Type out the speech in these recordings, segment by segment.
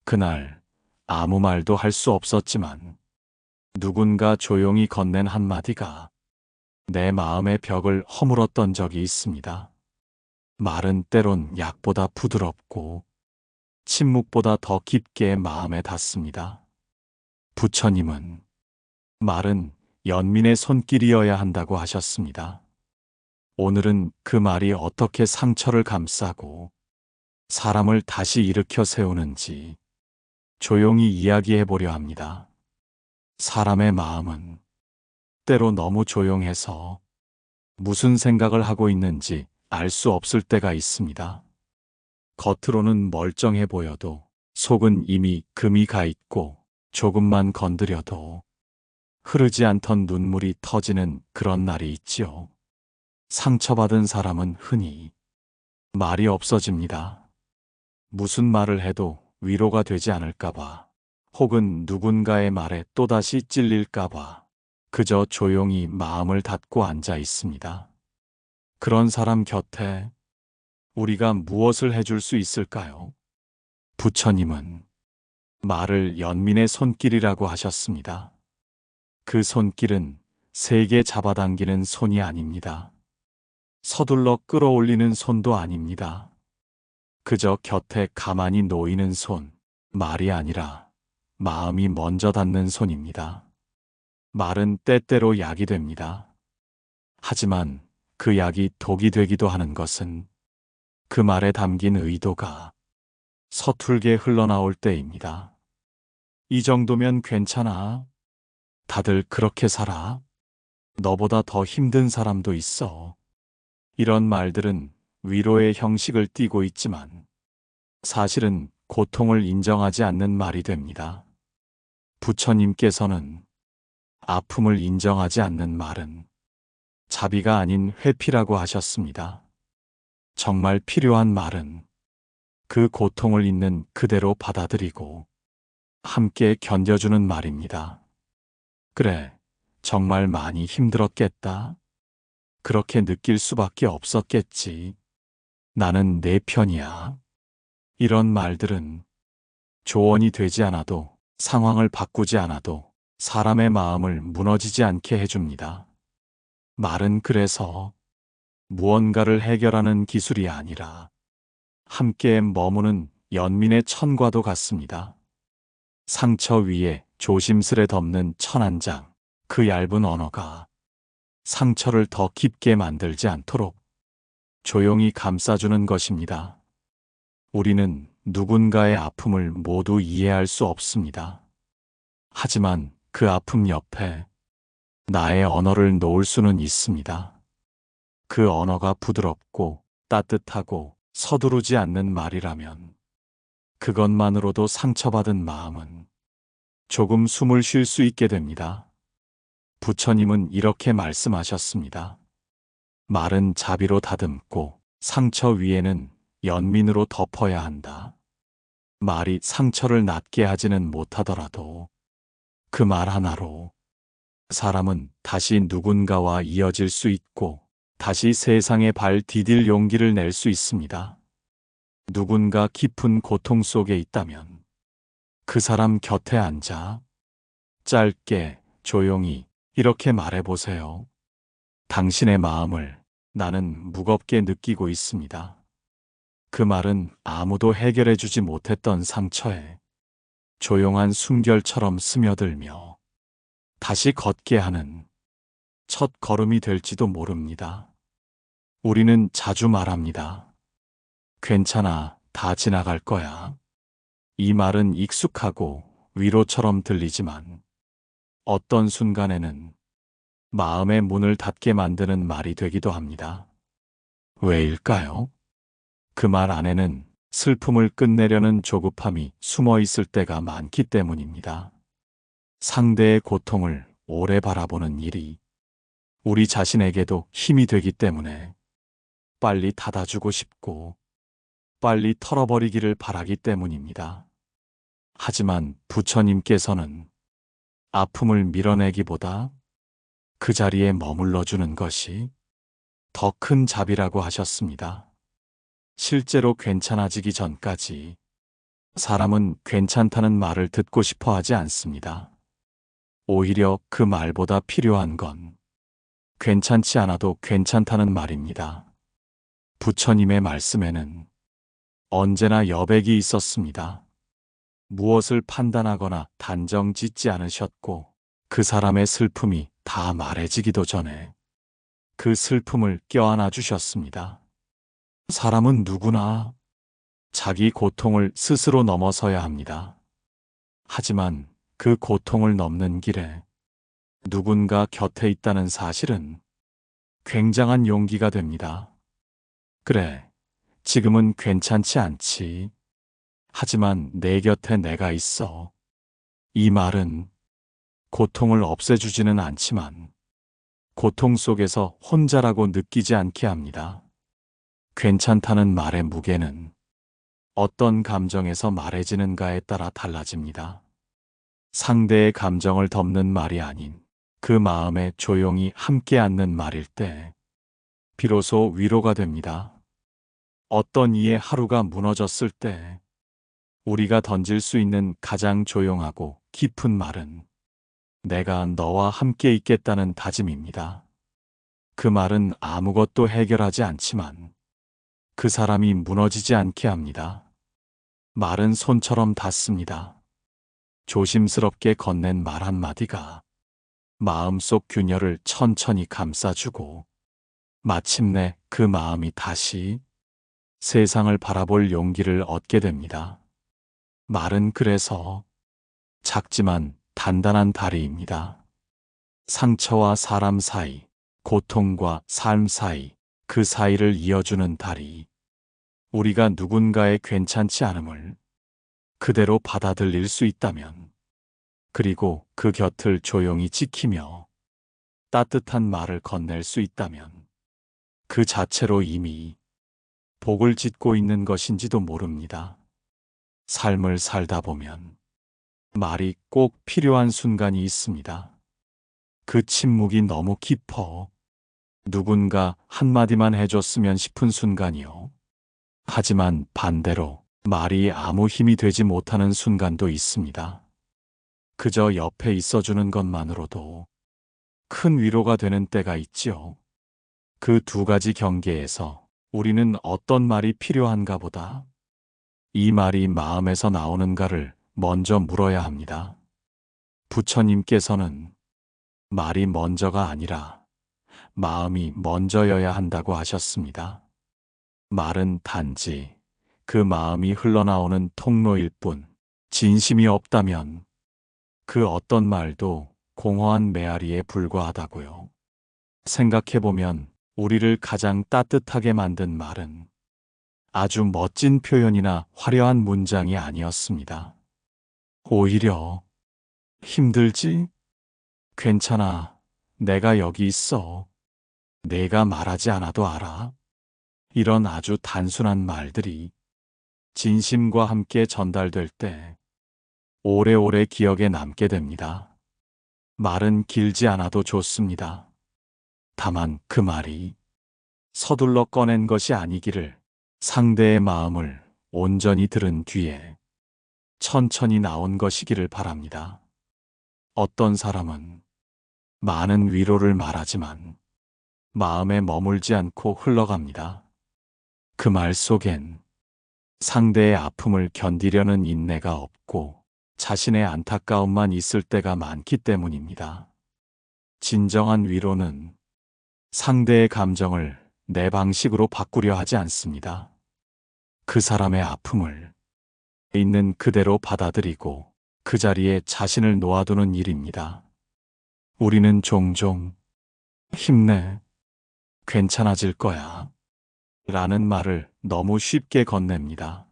그날 아무 말도 할 수 없었지만 누군가 조용히 건넨 한마디가 내 마음의 벽을 허물었던 적이 있습니다. 말은 때론 약보다 부드럽고 침묵보다 더 깊게 마음에 닿습니다. 부처님은 말은 연민의 손길이어야 한다고 하셨습니다. 오늘은 그 말이 어떻게 상처를 감싸고 사람을 다시 일으켜 세우는지 조용히 이야기해 보려 합니다. 사람의 마음은 때로 너무 조용해서 무슨 생각을 하고 있는지 알 수 없을 때가 있습니다. 겉으로는 멀쩡해 보여도 속은 이미 금이 가 있고 조금만 건드려도 흐르지 않던 눈물이 터지는 그런 날이 있지요. 상처받은 사람은 흔히 말이 없어집니다. 무슨 말을 해도 위로가 되지 않을까봐, 혹은 누군가의 말에 또다시 찔릴까봐 그저 조용히 마음을 닫고 앉아 있습니다. 그런 사람 곁에 우리가 무엇을 해줄 수 있을까요? 부처님은 말을 연민의 손길이라고 하셨습니다. 그 손길은 세게 잡아당기는 손이 아닙니다. 서둘러 끌어올리는 손도 아닙니다. 그저 곁에 가만히 놓이는 손, 말이 아니라 마음이 먼저 닿는 손입니다. 말은 때때로 약이 됩니다. 하지만 그 약이 독이 되기도 하는 것은 그 말에 담긴 의도가 서툴게 흘러나올 때입니다. 이 정도면 괜찮아. 다들 그렇게 살아. 너보다 더 힘든 사람도 있어. 이런 말들은 위로의 형식을 띠고 있지만 사실은 고통을 인정하지 않는 말이 됩니다. 부처님께서는 아픔을 인정하지 않는 말은 자비가 아닌 회피라고 하셨습니다. 정말 필요한 말은 그 고통을 있는 그대로 받아들이고 함께 견뎌주는 말입니다. 그래, 정말 많이 힘들었겠다. 그렇게 느낄 수밖에 없었겠지. 나는 내 편이야. 이런 말들은 조언이 되지 않아도, 상황을 바꾸지 않아도 사람의 마음을 무너지지 않게 해줍니다. 말은 그래서 무언가를 해결하는 기술이 아니라 함께 머무는 연민의 천과도 같습니다. 상처 위에 조심스레 덮는 천 한 장, 그 얇은 언어가 상처를 더 깊게 만들지 않도록 조용히 감싸주는 것입니다. 우리는 누군가의 아픔을 모두 이해할 수 없습니다. 하지만 그 아픔 옆에 나의 언어를 놓을 수는 있습니다. 그 언어가 부드럽고 따뜻하고 서두르지 않는 말이라면 그것만으로도 상처받은 마음은 조금 숨을 쉴 수 있게 됩니다. 부처님은 이렇게 말씀하셨습니다. 말은 자비로 다듬고 상처 위에는 연민으로 덮어야 한다. 말이 상처를 낫게 하지는 못하더라도 그 말 하나로 사람은 다시 누군가와 이어질 수 있고 다시 세상에 발 디딜 용기를 낼 수 있습니다. 누군가 깊은 고통 속에 있다면 그 사람 곁에 앉아 짧게 조용히 이렇게 말해보세요. 당신의 마음을 나는 무겁게 느끼고 있습니다. 그 말은 아무도 해결해주지 못했던 상처에 조용한 숨결처럼 스며들며 다시 걷게 하는 첫 걸음이 될지도 모릅니다. 우리는 자주 말합니다. 괜찮아, 다 지나갈 거야. 이 말은 익숙하고 위로처럼 들리지만 어떤 순간에는 마음의 문을 닫게 만드는 말이 되기도 합니다. 왜일까요? 그 말 안에는 슬픔을 끝내려는 조급함이 숨어 있을 때가 많기 때문입니다. 상대의 고통을 오래 바라보는 일이 우리 자신에게도 힘이 되기 때문에 빨리 닫아주고 싶고 빨리 털어버리기를 바라기 때문입니다. 하지만 부처님께서는 아픔을 밀어내기보다 그 자리에 머물러 주는 것이 더 큰 자비라고 하셨습니다. 실제로 괜찮아지기 전까지 사람은 괜찮다는 말을 듣고 싶어 하지 않습니다. 오히려 그 말보다 필요한 건 괜찮지 않아도 괜찮다는 말입니다. 부처님의 말씀에는 언제나 여백이 있었습니다. 무엇을 판단하거나 단정 짓지 않으셨고 그 사람의 슬픔이 다 말해지기도 전에 그 슬픔을 껴안아 주셨습니다. 사람은 누구나 자기 고통을 스스로 넘어서야 합니다. 하지만 그 고통을 넘는 길에 누군가 곁에 있다는 사실은 굉장한 용기가 됩니다. 그래, 지금은 괜찮지 않지. 하지만 내 곁에 내가 있어. 이 말은 고통을 없애주지는 않지만 고통 속에서 혼자라고 느끼지 않게 합니다. 괜찮다는 말의 무게는 어떤 감정에서 말해지는가에 따라 달라집니다. 상대의 감정을 덮는 말이 아닌 그 마음에 조용히 함께 앉는 말일 때 비로소 위로가 됩니다. 어떤 이의 하루가 무너졌을 때 우리가 던질 수 있는 가장 조용하고 깊은 말은 내가 너와 함께 있겠다는 다짐입니다. 그 말은 아무것도 해결하지 않지만 그 사람이 무너지지 않게 합니다. 말은 손처럼 닿습니다. 조심스럽게 건넨 말 한마디가 마음속 균열을 천천히 감싸주고 마침내 그 마음이 다시 세상을 바라볼 용기를 얻게 됩니다. 말은 그래서 작지만 단단한 다리입니다. 상처와 사람 사이, 고통과 삶 사이, 그 사이를 이어주는 다리. 우리가 누군가의 괜찮지 않음을 그대로 받아들일 수 있다면, 그리고 그 곁을 조용히 지키며 따뜻한 말을 건넬 수 있다면, 그 자체로 이미 복을 짓고 있는 것인지도 모릅니다. 삶을 살다 보면 말이 꼭 필요한 순간이 있습니다. 그 침묵이 너무 깊어 누군가 한마디만 해줬으면 싶은 순간이요. 하지만 반대로 말이 아무 힘이 되지 못하는 순간도 있습니다. 그저 옆에 있어주는 것만으로도 큰 위로가 되는 때가 있지요. 그 두 가지 경계에서 우리는 어떤 말이 필요한가 보다 이 말이 마음에서 나오는가를 먼저 물어야 합니다. 부처님께서는 말이 먼저가 아니라 마음이 먼저여야 한다고 하셨습니다. 말은 단지 그 마음이 흘러나오는 통로일 뿐, 진심이 없다면 그 어떤 말도 공허한 메아리에 불과하다고요. 생각해보면 우리를 가장 따뜻하게 만든 말은 아주 멋진 표현이나 화려한 문장이 아니었습니다. 오히려 힘들지? 괜찮아. 내가 여기 있어. 내가 말하지 않아도 알아. 이런 아주 단순한 말들이 진심과 함께 전달될 때 오래오래 기억에 남게 됩니다. 말은 길지 않아도 좋습니다. 다만 그 말이 서둘러 꺼낸 것이 아니기를 상대의 마음을 온전히 들은 뒤에 천천히 나온 것이기를 바랍니다. 어떤 사람은 많은 위로를 말하지만 마음에 머물지 않고 흘러갑니다. 그 말 속엔 상대의 아픔을 견디려는 인내가 없고 자신의 안타까움만 있을 때가 많기 때문입니다. 진정한 위로는 상대의 감정을 내 방식으로 바꾸려 하지 않습니다. 그 사람의 아픔을 있는 그대로 받아들이고 그 자리에 자신을 놓아두는 일입니다. 우리는 종종 힘내, 괜찮아질 거야 라는 말을 너무 쉽게 건넵니다.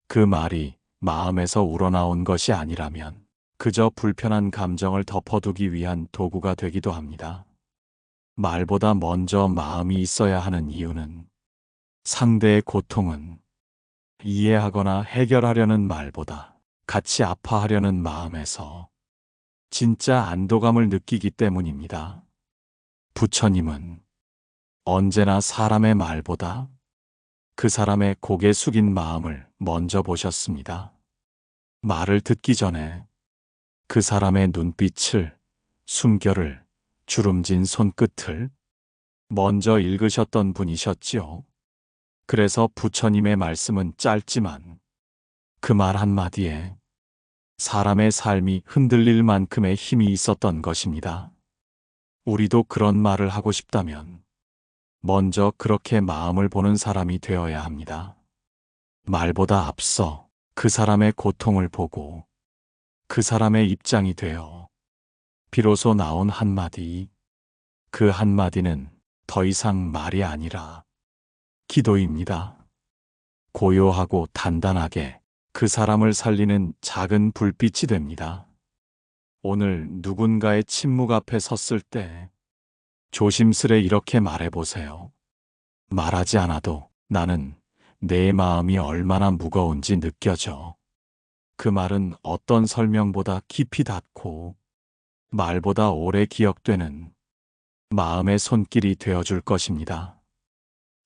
그 말이 마음에서 우러나온 것이 아니라면 그저 불편한 감정을 덮어두기 위한 도구가 되기도 합니다. 말보다 먼저 마음이 있어야 하는 이유는 상대의 고통은 이해하거나 해결하려는 말보다 같이 아파하려는 마음에서 진짜 안도감을 느끼기 때문입니다. 부처님은 언제나 사람의 말보다 그 사람의 고개 숙인 마음을 먼저 보셨습니다. 말을 듣기 전에 그 사람의 눈빛을, 숨결을, 주름진 손끝을 먼저 읽으셨던 분이셨지요. 그래서 부처님의 말씀은 짧지만 그 말 한마디에 사람의 삶이 흔들릴 만큼의 힘이 있었던 것입니다. 우리도 그런 말을 하고 싶다면 먼저 그렇게 마음을 보는 사람이 되어야 합니다. 말보다 앞서 그 사람의 고통을 보고 그 사람의 입장이 되어 비로소 나온 한마디, 그 한마디는 더 이상 말이 아니라 기도입니다. 고요하고 단단하게 그 사람을 살리는 작은 불빛이 됩니다. 오늘 누군가의 침묵 앞에 섰을 때 조심스레 이렇게 말해보세요. 말하지 않아도 나는 내 마음이 얼마나 무거운지 느껴져. 그 말은 어떤 설명보다 깊이 닿고 말보다 오래 기억되는 마음의 손길이 되어줄 것입니다.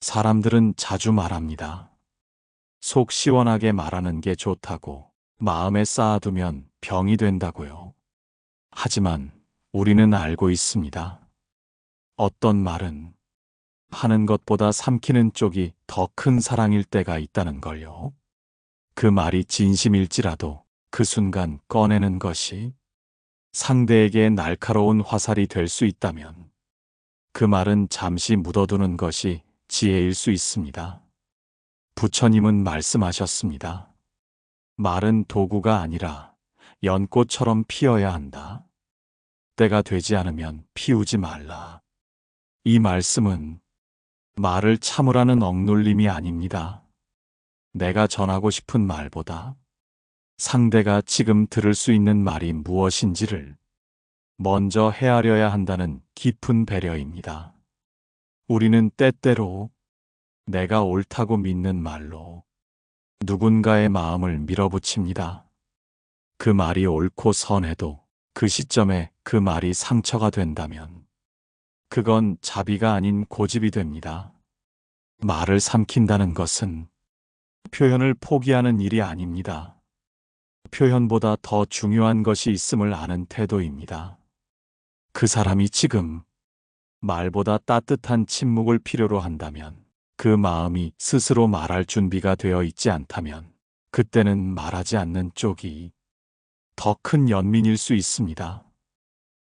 사람들은 자주 말합니다. 속 시원하게 말하는 게 좋다고, 마음에 쌓아두면 병이 된다고요. 하지만 우리는 알고 있습니다. 어떤 말은 하는 것보다 삼키는 쪽이 더 큰 사랑일 때가 있다는 걸요. 그 말이 진심일지라도 그 순간 꺼내는 것이 상대에게 날카로운 화살이 될 수 있다면 그 말은 잠시 묻어두는 것이 지혜일 수 있습니다. 부처님은 말씀하셨습니다. 말은 도구가 아니라 연꽃처럼 피어야 한다. 때가 되지 않으면 피우지 말라. 이 말씀은 말을 참으라는 억눌림이 아닙니다. 내가 전하고 싶은 말보다 상대가 지금 들을 수 있는 말이 무엇인지를 먼저 헤아려야 한다는 깊은 배려입니다. 우리는 때때로 내가 옳다고 믿는 말로 누군가의 마음을 밀어붙입니다. 그 말이 옳고 선해도 그 시점에 그 말이 상처가 된다면 그건 자비가 아닌 고집이 됩니다. 말을 삼킨다는 것은 표현을 포기하는 일이 아닙니다. 표현보다 더 중요한 것이 있음을 아는 태도입니다. 그 사람이 지금 말보다 따뜻한 침묵을 필요로 한다면, 그 마음이 스스로 말할 준비가 되어 있지 않다면 그때는 말하지 않는 쪽이 더 큰 연민일 수 있습니다.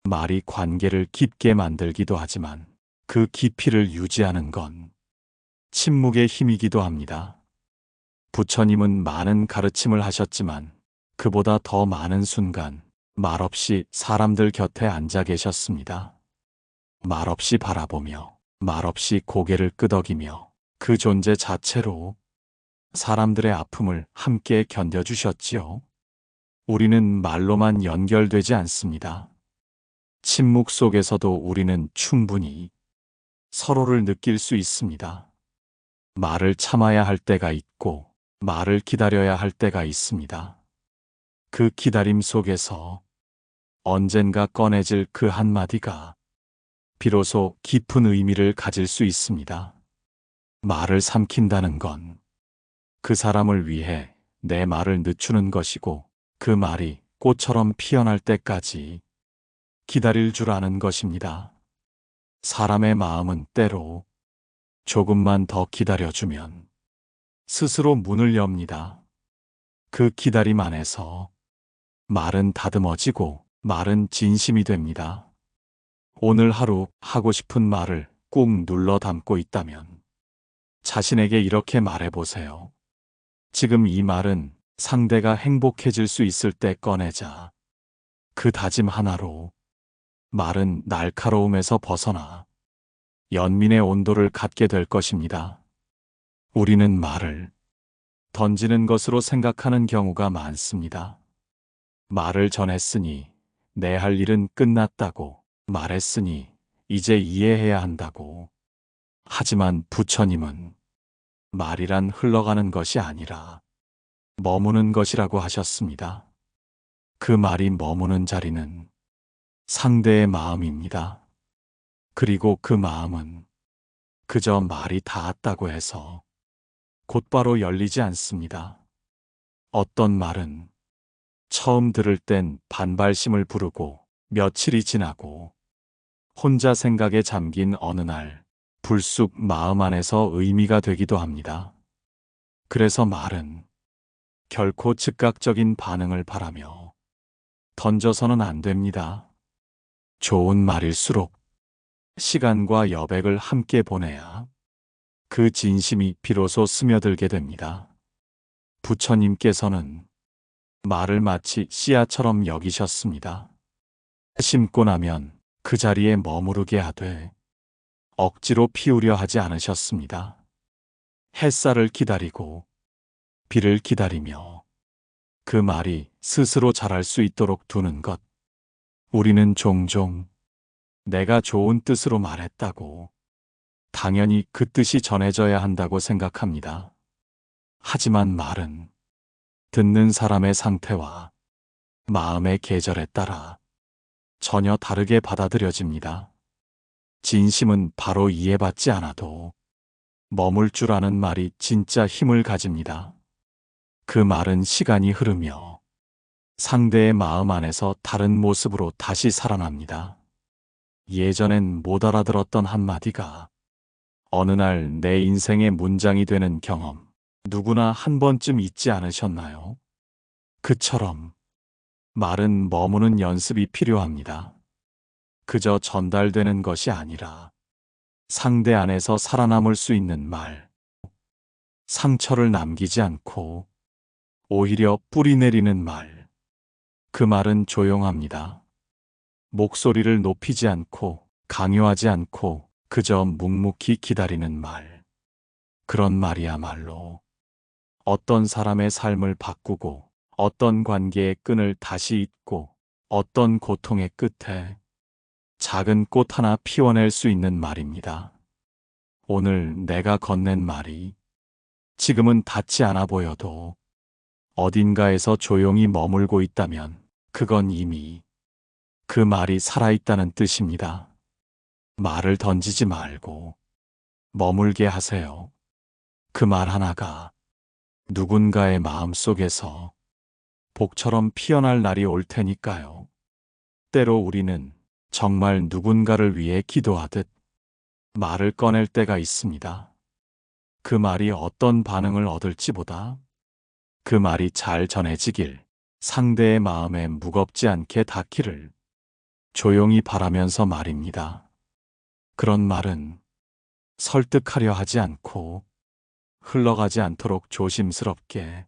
말이 관계를 깊게 만들기도 하지만 그 깊이를 유지하는 건 침묵의 힘이기도 합니다. 부처님은 많은 가르침을 하셨지만 그보다 더 많은 순간 말없이 사람들 곁에 앉아 계셨습니다. 말없이 바라보며, 말없이 고개를 끄덕이며 그 존재 자체로 사람들의 아픔을 함께 견뎌주셨지요. 우리는 말로만 연결되지 않습니다. 침묵 속에서도 우리는 충분히 서로를 느낄 수 있습니다. 말을 참아야 할 때가 있고 말을 기다려야 할 때가 있습니다. 그 기다림 속에서 언젠가 꺼내질 그 한마디가 비로소 깊은 의미를 가질 수 있습니다. 말을 삼킨다는 건 그 사람을 위해 내 말을 늦추는 것이고 그 말이 꽃처럼 피어날 때까지 기다릴 줄 아는 것입니다. 사람의 마음은 때로 조금만 더 기다려주면 스스로 문을 엽니다. 그 기다림 안에서 말은 다듬어지고 말은 진심이 됩니다. 오늘 하루 하고 싶은 말을 꾹 눌러 담고 있다면 자신에게 이렇게 말해보세요. 지금 이 말은 상대가 행복해질 수 있을 때 꺼내자. 그 다짐 하나로 말은 날카로움에서 벗어나 연민의 온도를 갖게 될 것입니다. 우리는 말을 던지는 것으로 생각하는 경우가 많습니다. 말을 전했으니 내 할 일은 끝났다고, 말했으니 이제 이해해야 한다고. 하지만 부처님은 말이란 흘러가는 것이 아니라 머무는 것이라고 하셨습니다. 그 말이 머무는 자리는 상대의 마음입니다. 그리고 그 마음은 그저 말이 닿았다고 해서 곧바로 열리지 않습니다. 어떤 말은 처음 들을 땐 반발심을 부르고 며칠이 지나고 혼자 생각에 잠긴 어느 날 불쑥 마음 안에서 의미가 되기도 합니다. 그래서 말은 결코 즉각적인 반응을 바라며 던져서는 안 됩니다. 좋은 말일수록 시간과 여백을 함께 보내야 그 진심이 비로소 스며들게 됩니다. 부처님께서는 말을 마치 씨앗처럼 여기셨습니다. 심고 나면 그 자리에 머무르게 하되 억지로 피우려 하지 않으셨습니다. 햇살을 기다리고 비를 기다리며 그 말이 스스로 자랄 수 있도록 두는 것. 우리는 종종 내가 좋은 뜻으로 말했다고 당연히 그 뜻이 전해져야 한다고 생각합니다. 하지만 말은 듣는 사람의 상태와 마음의 계절에 따라 전혀 다르게 받아들여집니다. 진심은 바로 이해받지 않아도 머물 줄 아는 말이 진짜 힘을 가집니다. 그 말은 시간이 흐르며 상대의 마음 안에서 다른 모습으로 다시 살아납니다. 예전엔 못 알아들었던 한마디가 어느 날 내 인생의 문장이 되는 경험, 누구나 한 번쯤 있지 않으셨나요? 그처럼 말은 머무는 연습이 필요합니다. 그저 전달되는 것이 아니라 상대 안에서 살아남을 수 있는 말, 상처를 남기지 않고 오히려 뿌리 내리는 말. 그 말은 조용합니다. 목소리를 높이지 않고 강요하지 않고 그저 묵묵히 기다리는 말. 그런 말이야말로 어떤 사람의 삶을 바꾸고 어떤 관계의 끈을 다시 잇고 어떤 고통의 끝에 작은 꽃 하나 피워낼 수 있는 말입니다. 오늘 내가 건넨 말이 지금은 닿지 않아 보여도 어딘가에서 조용히 머물고 있다면 그건 이미 그 말이 살아있다는 뜻입니다. 말을 던지지 말고 머물게 하세요. 그 말 하나가 누군가의 마음 속에서 복처럼 피어날 날이 올 테니까요. 때로 우리는 정말 누군가를 위해 기도하듯 말을 꺼낼 때가 있습니다. 그 말이 어떤 반응을 얻을지보다 그 말이 잘 전해지길, 상대의 마음에 무겁지 않게 닿기를 조용히 바라면서 말입니다. 그런 말은 설득하려 하지 않고 흘러가지 않도록 조심스럽게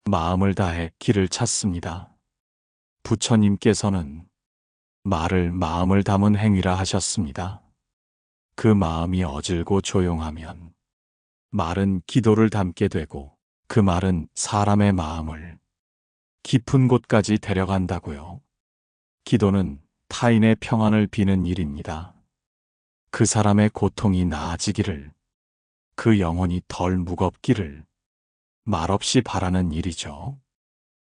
마음을 다해 길을 찾습니다. 부처님께서는 말을 마음을 담은 행위라 하셨습니다. 그 마음이 어질고 조용하면 말은 기도를 담게 되고 그 말은 사람의 마음을 깊은 곳까지 데려간다고요. 기도는 타인의 평안을 비는 일입니다. 그 사람의 고통이 나아지기를, 그 영혼이 덜 무겁기를 말없이 바라는 일이죠.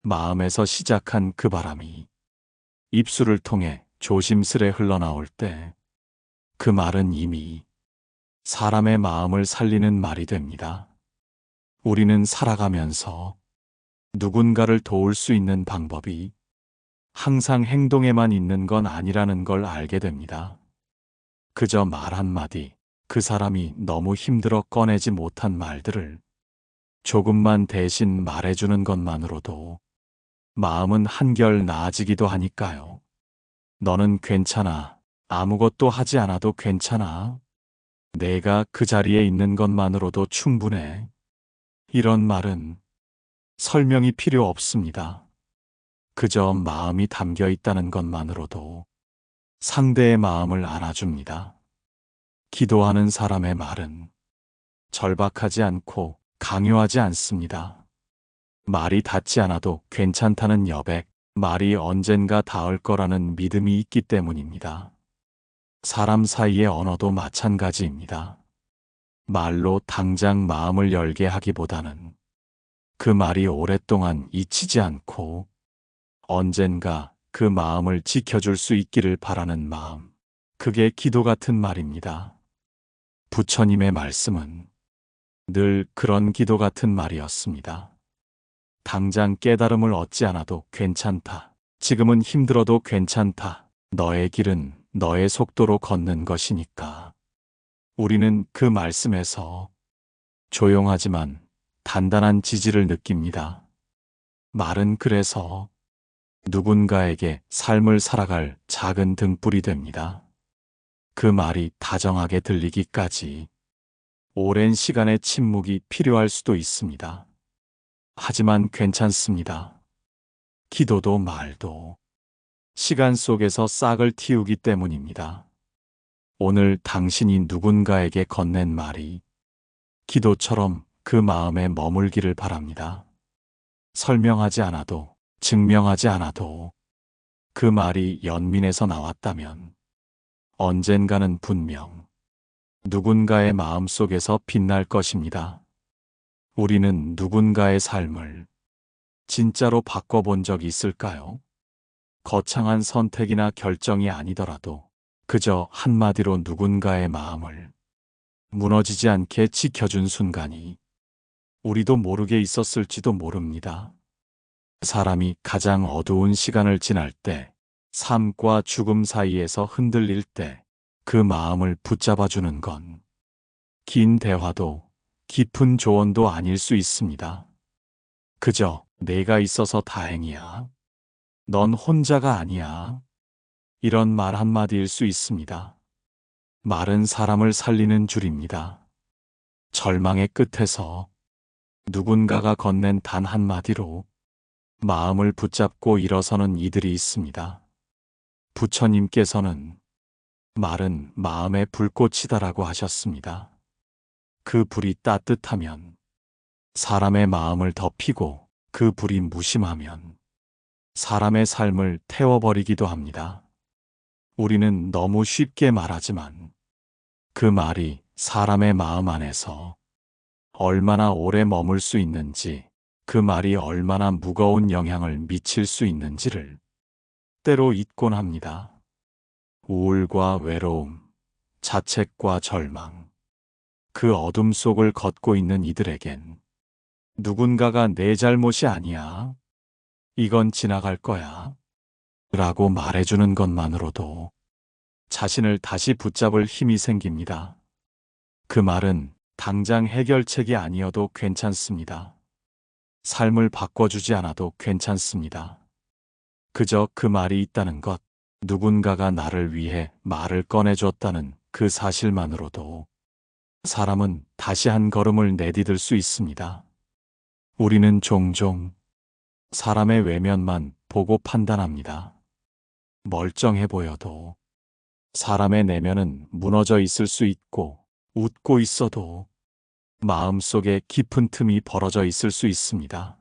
마음에서 시작한 그 바람이 입술을 통해 조심스레 흘러나올 때 그 말은 이미 사람의 마음을 살리는 말이 됩니다. 우리는 살아가면서 누군가를 도울 수 있는 방법이 항상 행동에만 있는 건 아니라는 걸 알게 됩니다. 그저 말 한마디, 그 사람이 너무 힘들어 꺼내지 못한 말들을 조금만 대신 말해주는 것만으로도 마음은 한결 나아지기도 하니까요. 너는 괜찮아. 아무것도 하지 않아도 괜찮아. 내가 그 자리에 있는 것만으로도 충분해. 이런 말은 설명이 필요 없습니다. 그저 마음이 담겨 있다는 것만으로도 상대의 마음을 안아줍니다. 기도하는 사람의 말은 절박하지 않고 강요하지 않습니다. 말이 닿지 않아도 괜찮다는 여백, 말이 언젠가 닿을 거라는 믿음이 있기 때문입니다. 사람 사이의 언어도 마찬가지입니다. 말로 당장 마음을 열게 하기보다는 그 말이 오랫동안 잊히지 않고 언젠가 그 마음을 지켜줄 수 있기를 바라는 마음. 그게 기도 같은 말입니다. 부처님의 말씀은 늘 그런 기도 같은 말이었습니다. 당장 깨달음을 얻지 않아도 괜찮다. 지금은 힘들어도 괜찮다. 너의 길은 너의 속도로 걷는 것이니까. 우리는 그 말씀에서 조용하지만 단단한 지지를 느낍니다. 말은 그래서 누군가에게 삶을 살아갈 작은 등불이 됩니다. 그 말이 다정하게 들리기까지 오랜 시간의 침묵이 필요할 수도 있습니다. 하지만 괜찮습니다. 기도도 말도 시간 속에서 싹을 틔우기 때문입니다. 오늘 당신이 누군가에게 건넨 말이 기도처럼 그 마음에 머물기를 바랍니다. 설명하지 않아도, 증명하지 않아도 그 말이 연민에서 나왔다면 언젠가는 분명 누군가의 마음 속에서 빛날 것입니다. 우리는 누군가의 삶을 진짜로 바꿔본 적이 있을까요? 거창한 선택이나 결정이 아니더라도 그저 한마디로 누군가의 마음을 무너지지 않게 지켜준 순간이 우리도 모르게 있었을지도 모릅니다. 사람이 가장 어두운 시간을 지날 때, 삶과 죽음 사이에서 흔들릴 때 그 마음을 붙잡아주는 건 긴 대화도 깊은 조언도 아닐 수 있습니다. 그저 내가 있어서 다행이야. 넌 혼자가 아니야. 이런 말 한마디일 수 있습니다. 말은 사람을 살리는 줄입니다. 절망의 끝에서 누군가가 건넨 단 한마디로 마음을 붙잡고 일어서는 이들이 있습니다. 부처님께서는 말은 마음의 불꽃이다라고 하셨습니다. 그 불이 따뜻하면 사람의 마음을 덮이고 그 불이 무심하면 사람의 삶을 태워버리기도 합니다. 우리는 너무 쉽게 말하지만 그 말이 사람의 마음 안에서 얼마나 오래 머물 수 있는지, 그 말이 얼마나 무거운 영향을 미칠 수 있는지를 때로 잊곤 합니다. 우울과 외로움, 자책과 절망, 그 어둠 속을 걷고 있는 이들에겐 누군가가 내 잘못이 아니야. 이건 지나갈 거야. 라고 말해주는 것만으로도 자신을 다시 붙잡을 힘이 생깁니다. 그 말은 당장 해결책이 아니어도 괜찮습니다. 삶을 바꿔주지 않아도 괜찮습니다. 그저 그 말이 있다는 것, 누군가가 나를 위해 말을 꺼내줬다는 그 사실만으로도 사람은 다시 한 걸음을 내디딜 수 있습니다. 우리는 종종 사람의 외면만 보고 판단합니다. 멀쩡해 보여도 사람의 내면은 무너져 있을 수 있고, 웃고 있어도 마음속에 깊은 틈이 벌어져 있을 수 있습니다.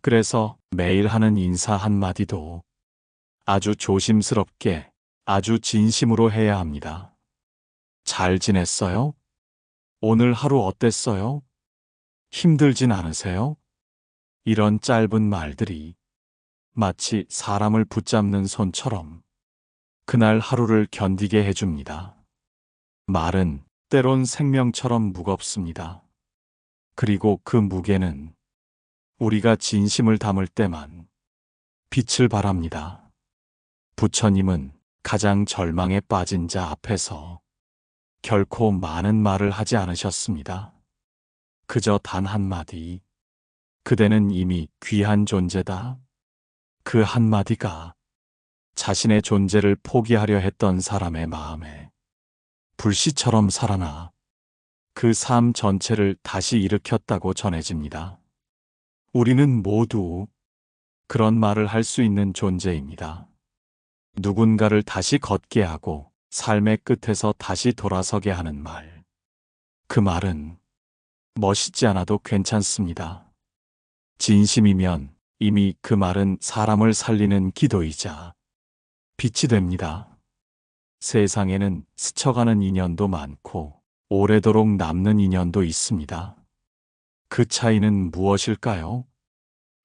그래서 매일 하는 인사 한마디도 아주 조심스럽게, 아주 진심으로 해야 합니다. 잘 지냈어요? 오늘 하루 어땠어요? 힘들진 않으세요? 이런 짧은 말들이 마치 사람을 붙잡는 손처럼 그날 하루를 견디게 해줍니다. 말은 때론 생명처럼 무겁습니다. 그리고 그 무게는 우리가 진심을 담을 때만 빛을 발합니다. 부처님은 가장 절망에 빠진 자 앞에서 결코 많은 말을 하지 않으셨습니다. 그저 단 한마디, 그대는 이미 귀한 존재다. 그 한마디가 자신의 존재를 포기하려 했던 사람의 마음에 불씨처럼 살아나 그 삶 전체를 다시 일으켰다고 전해집니다. 우리는 모두 그런 말을 할 수 있는 존재입니다. 누군가를 다시 걷게 하고 삶의 끝에서 다시 돌아서게 하는 말. 그 말은 멋있지 않아도 괜찮습니다. 진심이면 이미 그 말은 사람을 살리는 기도이자 빛이 됩니다. 세상에는 스쳐가는 인연도 많고 오래도록 남는 인연도 있습니다. 그 차이는 무엇일까요?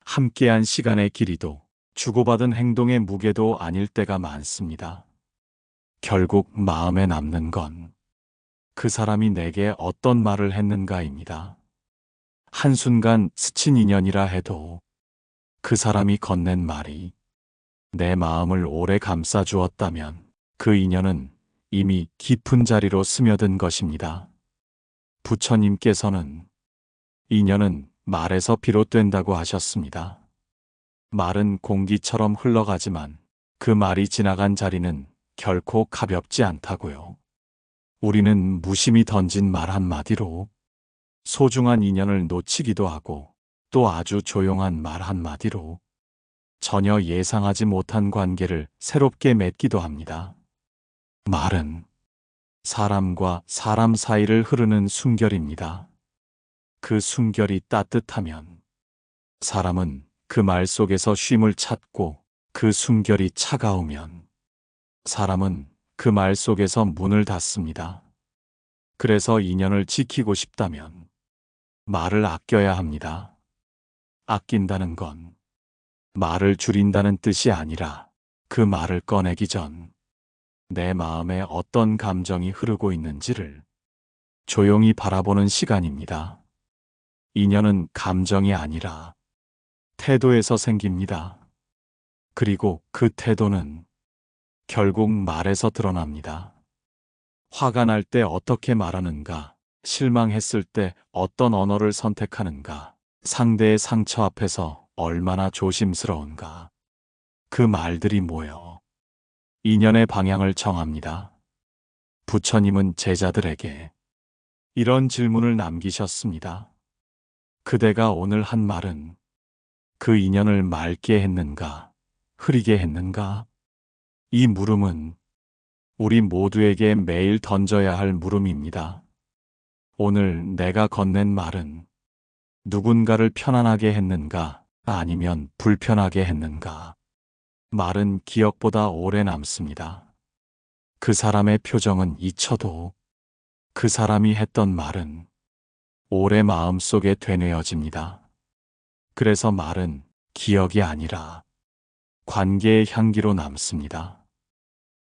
함께한 시간의 길이도 주고받은 행동의 무게도 아닐 때가 많습니다. 결국 마음에 남는 건 그 사람이 내게 어떤 말을 했는가입니다. 한순간 스친 인연이라 해도 그 사람이 건넨 말이 내 마음을 오래 감싸 주었다면 그 인연은 이미 깊은 자리로 스며든 것입니다. 부처님께서는 인연은 말에서 비롯된다고 하셨습니다. 말은 공기처럼 흘러가지만 그 말이 지나간 자리는 결코 가볍지 않다고요. 우리는 무심히 던진 말 한마디로 소중한 인연을 놓치기도 하고 또 아주 조용한 말 한마디로 전혀 예상하지 못한 관계를 새롭게 맺기도 합니다. 말은 사람과 사람 사이를 흐르는 숨결입니다. 그 숨결이 따뜻하면 사람은 그 말 속에서 쉼을 찾고 그 숨결이 차가우면 사람은 그 말 속에서 문을 닫습니다. 그래서 인연을 지키고 싶다면 말을 아껴야 합니다. 아낀다는 건 말을 줄인다는 뜻이 아니라 그 말을 꺼내기 전 내 마음에 어떤 감정이 흐르고 있는지를 조용히 바라보는 시간입니다. 인연은 감정이 아니라 태도에서 생깁니다. 그리고 그 태도는 결국 말에서 드러납니다. 화가 날 때 어떻게 말하는가, 실망했을 때 어떤 언어를 선택하는가, 상대의 상처 앞에서 얼마나 조심스러운가. 그 말들이 모여 인연의 방향을 정합니다. 부처님은 제자들에게 이런 질문을 남기셨습니다. 그대가 오늘 한 말은 그 인연을 맑게 했는가, 흐리게 했는가? 이 물음은 우리 모두에게 매일 던져야 할 물음입니다. 오늘 내가 건넨 말은 누군가를 편안하게 했는가, 아니면 불편하게 했는가? 말은 기억보다 오래 남습니다. 그 사람의 표정은 잊혀도 그 사람이 했던 말은 오래 마음속에 되뇌어집니다. 그래서 말은 기억이 아니라 관계의 향기로 남습니다.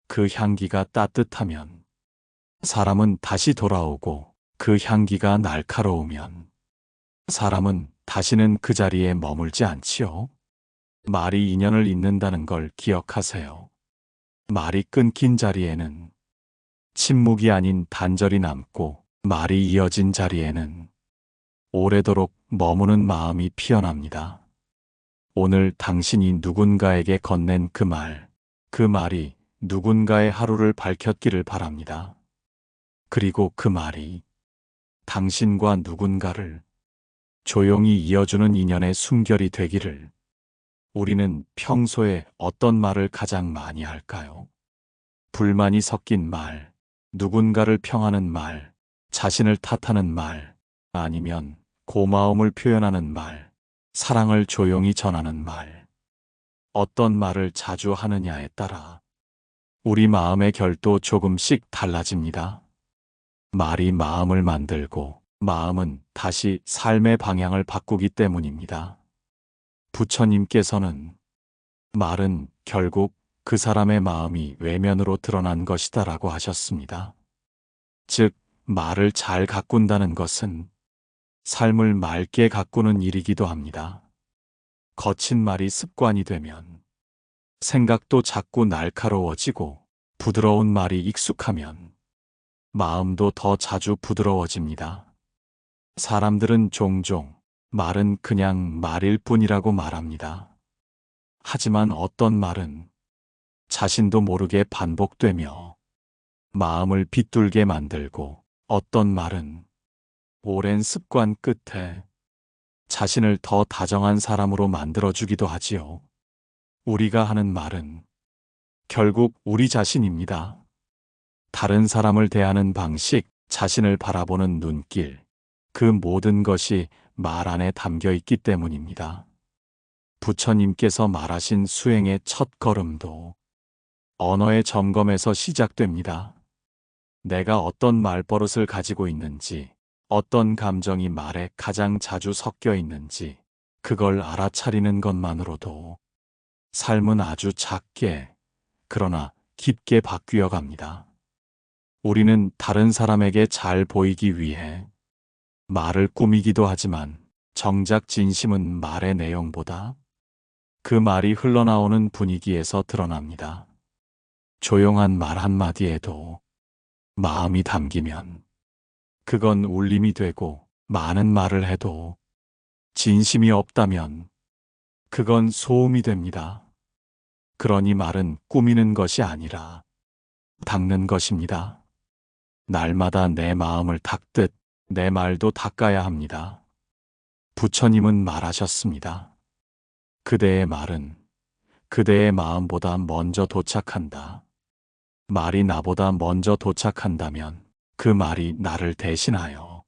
그 향기가 따뜻하면 사람은 다시 돌아오고 그 향기가 날카로우면 사람은 다시는 그 자리에 머물지 않지요. 말이 인연을 잇는다는 걸 기억하세요. 말이 끊긴 자리에는 침묵이 아닌 단절이 남고 말이 이어진 자리에는 오래도록 머무는 마음이 피어납니다. 오늘 당신이 누군가에게 건넨 그 말, 그 말이 누군가의 하루를 밝혔기를 바랍니다. 그리고 그 말이 당신과 누군가를 조용히 이어주는 인연의 숨결이 되기를. 우리는 평소에 어떤 말을 가장 많이 할까요? 불만이 섞인 말, 누군가를 평하는 말, 자신을 탓하는 말, 아니면 고마움을 표현하는 말, 사랑을 조용히 전하는 말. 어떤 말을 자주 하느냐에 따라 우리 마음의 결도 조금씩 달라집니다. 말이 마음을 만들고 마음은 다시 삶의 방향을 바꾸기 때문입니다. 부처님께서는 말은 결국 그 사람의 마음이 외면으로 드러난 것이다라고 하셨습니다. 즉, 말을 잘 가꾼다는 것은 삶을 맑게 가꾸는 일이기도 합니다. 거친 말이 습관이 되면 생각도 자꾸 날카로워지고 부드러운 말이 익숙하면 마음도 더 자주 부드러워집니다. 사람들은 종종 말은 그냥 말일 뿐이라고 말합니다. 하지만 어떤 말은 자신도 모르게 반복되며 마음을 비뚤게 만들고 어떤 말은 오랜 습관 끝에 자신을 더 다정한 사람으로 만들어주기도 하지요. 우리가 하는 말은 결국 우리 자신입니다. 다른 사람을 대하는 방식, 자신을 바라보는 눈길, 그 모든 것이 말 안에 담겨 있기 때문입니다. 부처님께서 말하신 수행의 첫 걸음도 언어의 점검에서 시작됩니다. 내가 어떤 말버릇을 가지고 있는지, 어떤 감정이 말에 가장 자주 섞여 있는지, 그걸 알아차리는 것만으로도 삶은 아주 작게, 그러나 깊게 바뀌어 갑니다. 우리는 다른 사람에게 잘 보이기 위해 말을 꾸미기도 하지만 정작 진심은 말의 내용보다 그 말이 흘러나오는 분위기에서 드러납니다. 조용한 말 한마디에도 마음이 담기면 그건 울림이 되고, 많은 말을 해도 진심이 없다면 그건 소음이 됩니다. 그러니 말은 꾸미는 것이 아니라 닦는 것입니다. 날마다 내 마음을 닦듯 내 말도 닦아야 합니다. 부처님은 말하셨습니다. 그대의 말은 그대의 마음보다 먼저 도착한다. 말이 나보다 먼저 도착한다면 그 말이 나를 대신하여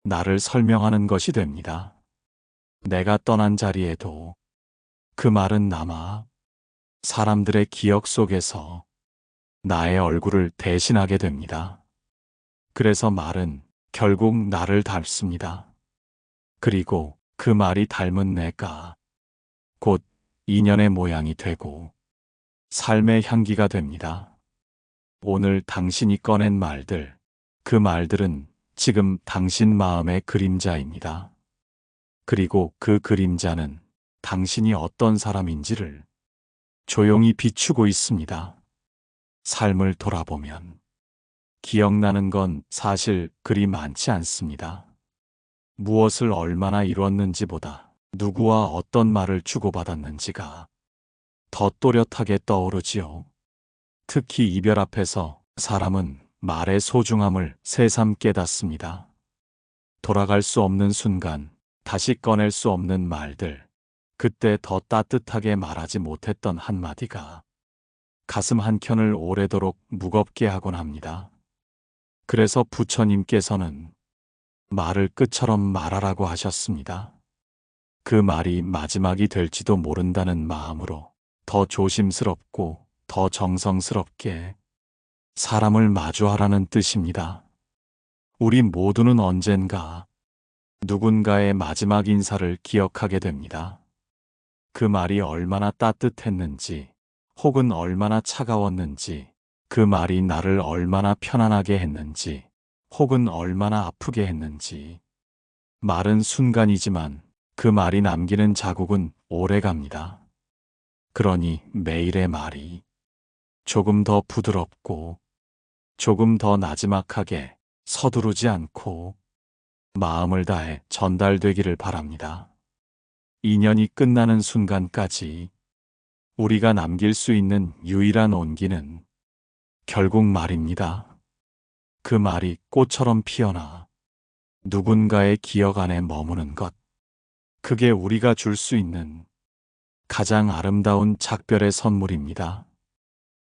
나를 설명하는 것이 됩니다. 내가 떠난 자리에도 그 말은 남아 사람들의 기억 속에서 나의 얼굴을 대신하게 됩니다. 그래서 말은 결국 나를 닮습니다. 그리고 그 말이 닮은 내가 곧 인연의 모양이 되고 삶의 향기가 됩니다. 오늘 당신이 꺼낸 말들, 그 말들은 지금 당신 마음의 그림자입니다. 그리고 그 그림자는 당신이 어떤 사람인지를 조용히 비추고 있습니다. 삶을 돌아보면 기억나는 건 사실 그리 많지 않습니다. 무엇을 얼마나 이뤘는지보다 누구와 어떤 말을 주고받았는지가 더 또렷하게 떠오르지요. 특히 이별 앞에서 사람은 말의 소중함을 새삼 깨닫습니다. 돌아갈 수 없는 순간, 다시 꺼낼 수 없는 말들, 그때 더 따뜻하게 말하지 못했던 한마디가 가슴 한켠을 오래도록 무겁게 하곤 합니다. 그래서 부처님께서는 말을 끝처럼 말하라고 하셨습니다. 그 말이 마지막이 될지도 모른다는 마음으로 더 조심스럽고 더 정성스럽게 사람을 마주하라는 뜻입니다. 우리 모두는 언젠가 누군가의 마지막 인사를 기억하게 됩니다. 그 말이 얼마나 따뜻했는지, 혹은 얼마나 차가웠는지, 그 말이 나를 얼마나 편안하게 했는지, 혹은 얼마나 아프게 했는지. 말은 순간이지만 그 말이 남기는 자국은 오래갑니다. 그러니 매일의 말이 조금 더 부드럽고 조금 더 나지막하게 서두르지 않고 마음을 다해 전달되기를 바랍니다. 인연이 끝나는 순간까지 우리가 남길 수 있는 유일한 온기는 결국 말입니다. 그 말이 꽃처럼 피어나 누군가의 기억 안에 머무는 것, 그게 우리가 줄 수 있는 가장 아름다운 작별의 선물입니다.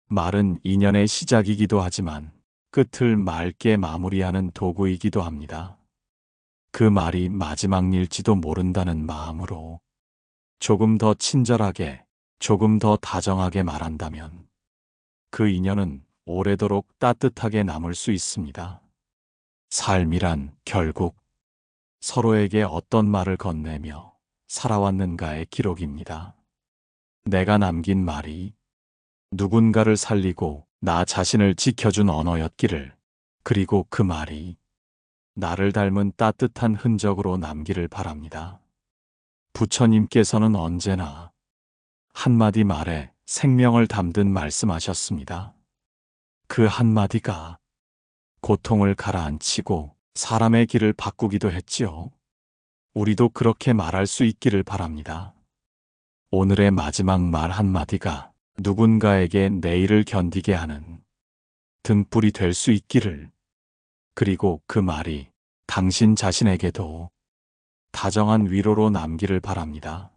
말은 인연의 시작이기도 하지만 끝을 맑게 마무리하는 도구이기도 합니다. 그 말이 마지막 일지도 모른다는 마음으로 조금 더 친절하게, 조금 더 다정하게 말한다면 그 인연은 오래도록 따뜻하게 남을 수 있습니다. 삶이란 결국 서로에게 어떤 말을 건네며 살아왔는가의 기록입니다. 내가 남긴 말이 누군가를 살리고 나 자신을 지켜준 언어였기를, 그리고 그 말이 나를 닮은 따뜻한 흔적으로 남기를 바랍니다. 부처님께서는 언제나 한마디 말에 생명을 담든 말씀하셨습니다. 그 한마디가 고통을 가라앉히고 사람의 길을 바꾸기도 했지요. 우리도 그렇게 말할 수 있기를 바랍니다. 오늘의 마지막 말 한마디가 누군가에게 내일을 견디게 하는 등불이 될 수 있기를, 그리고 그 말이 당신 자신에게도 다정한 위로로 남기를 바랍니다.